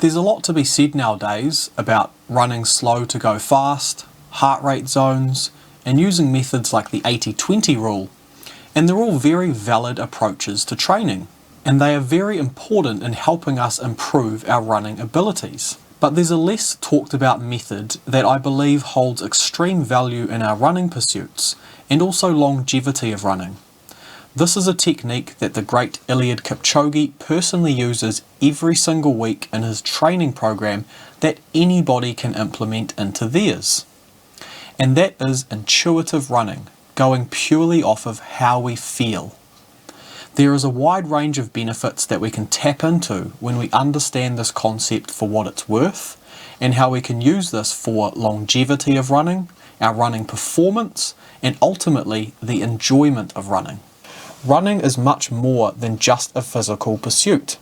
There's a lot to be said nowadays about running slow to go fast, heart rate zones, and using methods like the 80-20 rule, and they're all very valid approaches to training, and they are very important in helping us improve our running abilities. But there's a less talked about method that I believe holds extreme value in our running pursuits, and also longevity of running. This is a technique that the great Kipchoge personally uses every single week in his training program that anybody can implement into theirs. And that is intuitive running, going purely off of how we feel. There is a wide range of benefits that we can tap into when we understand this concept for what it's worth, and how we can use this for longevity of running, our running performance, and ultimately the enjoyment of running. Running is much more than just a physical pursuit.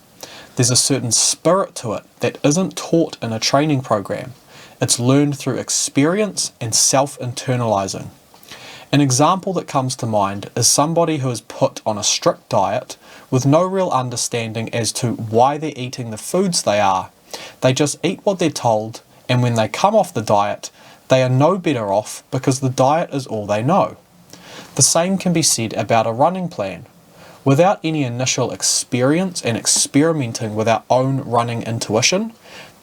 There's a certain spirit to it that isn't taught in a training program. It's learned through experience and self-internalizing. An example that comes to mind is somebody who is put on a strict diet with no real understanding as to why they're eating the foods they are. They just eat what they're told, and when they come off the diet, they are no better off because the diet is all they know. The same can be said about a running plan. Without any initial experience and experimenting with our own running intuition,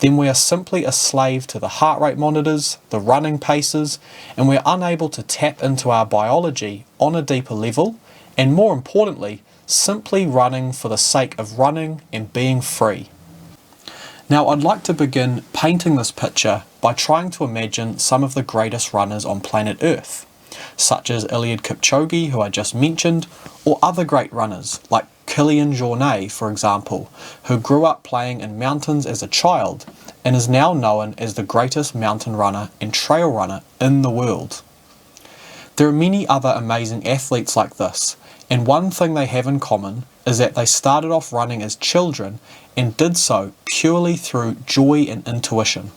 then we are simply a slave to the heart rate monitors, the running paces, and we're unable to tap into our biology on a deeper level, and more importantly, simply running for the sake of running and being free. Now, I'd like to begin painting this picture by trying to imagine some of the greatest runners on planet Earth, such as Kipchoge, who I just mentioned, or other great runners like Kipchoge, for example, who grew up playing in mountains as a child and is now known as the greatest mountain runner and trail runner in the world. There are many other amazing athletes like this, and one thing they have in common is that they started off running as children and did so purely through joy and intuition.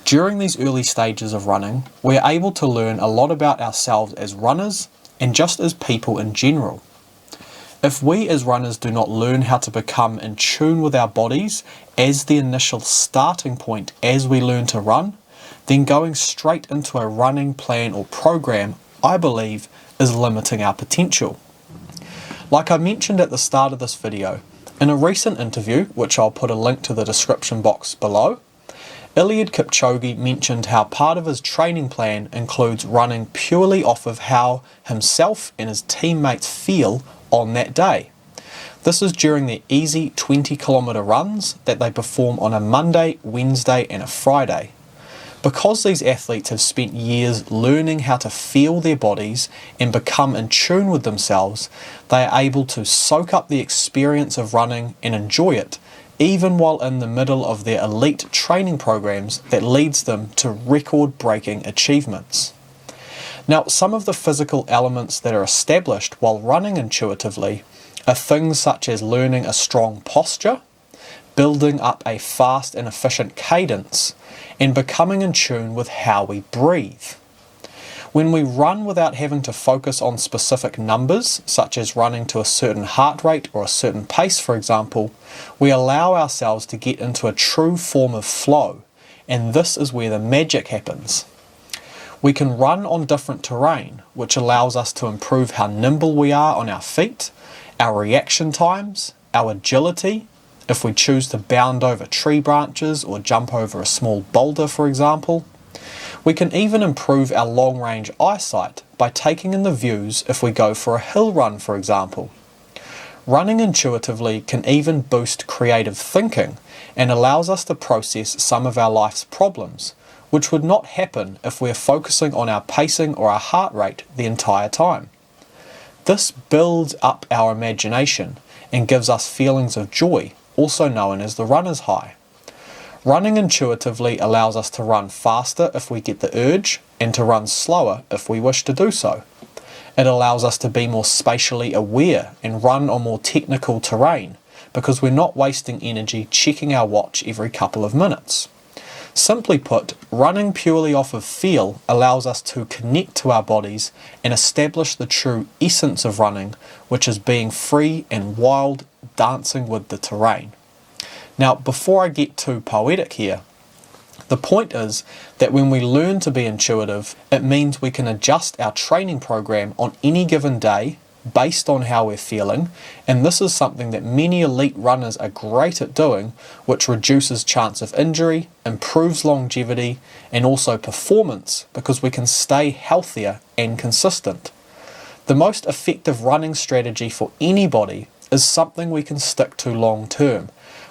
During these early stages of running, we are able to learn a lot about ourselves as runners and just as people in general. If we as runners do not learn how to become in tune with our bodies as the initial starting point as we learn to run, then going straight into a running plan or program, I believe, is limiting our potential. Like I mentioned at the start of this video, in a recent interview, which I'll put a link to the description box below, Kipchoge mentioned how part of his training plan includes running purely off of how himself and his teammates feel on that day. This is during their easy 20-kilometer runs that they perform on a Monday, Wednesday and a Friday. Because these athletes have spent years learning how to feel their bodies and become in tune with themselves, they are able to soak up the experience of running and enjoy it, even while in the middle of their elite training programs that leads them to record-breaking achievements. Now, some of the physical elements that are established while running intuitively are things such as learning a strong posture, building up a fast and efficient cadence, and becoming in tune with how we breathe. When we run without having to focus on specific numbers, such as running to a certain heart rate or a certain pace, for example, we allow ourselves to get into a true form of flow, and this is where the magic happens. We can run on different terrain, which allows us to improve how nimble we are on our feet, our reaction times, our agility, if we choose to bound over tree branches or jump over a small boulder, for example. We can even improve our long-range eyesight by taking in the views if we go for a hill run, for example. Running intuitively can even boost creative thinking and allows us to process some of our life's problems, which would not happen if we're focusing on our pacing or our heart rate the entire time. This builds up our imagination and gives us feelings of joy, also known as the runner's high. Running intuitively allows us to run faster if we get the urge, and to run slower if we wish to do so. It allows us to be more spatially aware and run on more technical terrain, because we're not wasting energy checking our watch every couple of minutes. Simply put, running purely off of feel allows us to connect to our bodies and establish the true essence of running, which is being free and wild, dancing with the terrain. Now, before I get too poetic here, the point is that when we learn to be intuitive, it means we can adjust our training program on any given day based on how we're feeling, and this is something that many elite runners are great at doing, which reduces chance of injury, improves longevity, and also performance because we can stay healthier and consistent. The most effective running strategy for anybody is something we can stick to long term,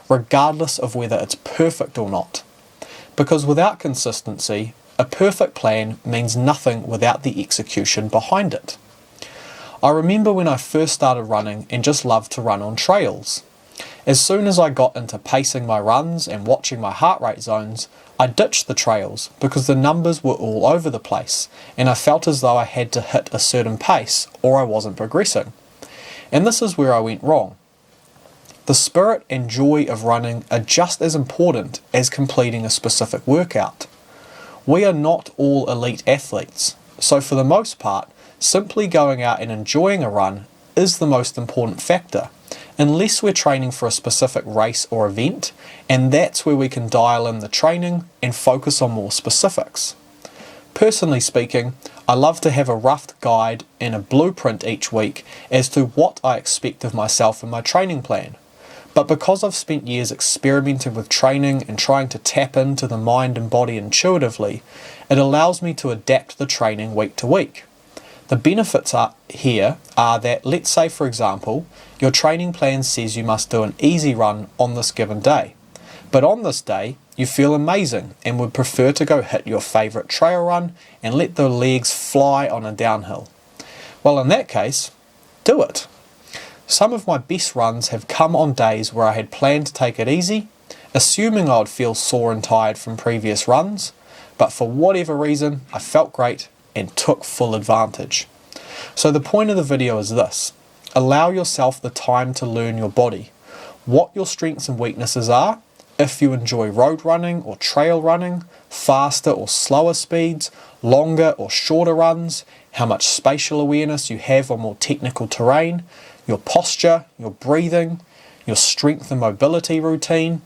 regardless of whether it's perfect or not. Because without consistency, a perfect plan means nothing without the execution behind it. I remember when I first started running and just loved to run on trails. As soon as I got into pacing my runs and watching my heart rate zones, I ditched the trails because the numbers were all over the place and I felt as though I had to hit a certain pace or I wasn't progressing. And this is where I went wrong. The spirit and joy of running are just as important as completing a specific workout. We are not all elite athletes, so for the most part, simply going out and enjoying a run is the most important factor, unless we're training for a specific race or event, and that's where we can dial in the training and focus on more specifics. Personally speaking, I love to have a rough guide and a blueprint each week as to what I expect of myself and my training plan. But because I've spent years experimenting with training and trying to tap into the mind and body intuitively, it allows me to adapt the training week to week. The benefits are that, let's say for example, your training plan says you must do an easy run on this given day. But on this day, you feel amazing and would prefer to go hit your favourite trail run and let the legs fly on a downhill. Well, in that case, do it. Some of my best runs have come on days where I had planned to take it easy, assuming I would feel sore and tired from previous runs, but for whatever reason, I felt great and took full advantage. So the point of the video is this: allow yourself the time to learn your body, what your strengths and weaknesses are, if you enjoy road running or trail running, faster or slower speeds, longer or shorter runs, how much spatial awareness you have on more technical terrain, your posture, your breathing, your strength and mobility routine,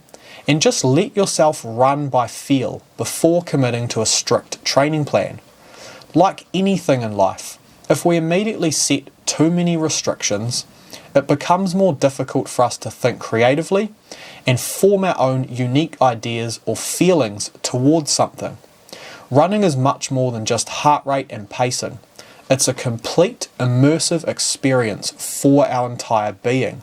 and just let yourself run by feel before committing to a strict training plan. Like anything in life, if we immediately set too many restrictions, it becomes more difficult for us to think creatively and form our own unique ideas or feelings towards something. Running is much more than just heart rate and pacing. It's a complete, immersive experience for our entire being.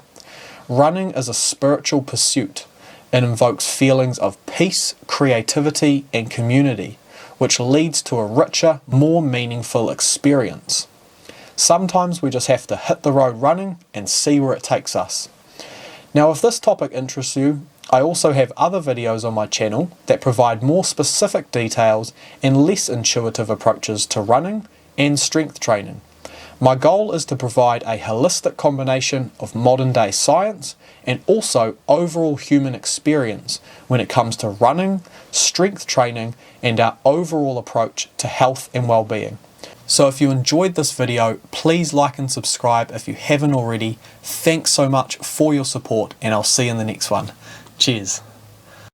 Running is a spiritual pursuit. It invokes feelings of peace, creativity, and community, which leads to a richer, more meaningful experience. Sometimes we just have to hit the road running and see where it takes us. Now, if this topic interests you, I also have other videos on my channel that provide more specific details and less intuitive approaches to running and strength training. My goal is to provide a holistic combination of modern day science and also overall human experience when it comes to running, strength training, and our overall approach to health and well-being. So if you enjoyed this video, please like and subscribe if you haven't already. Thanks so much for your support, and I'll see you in the next one. Cheers.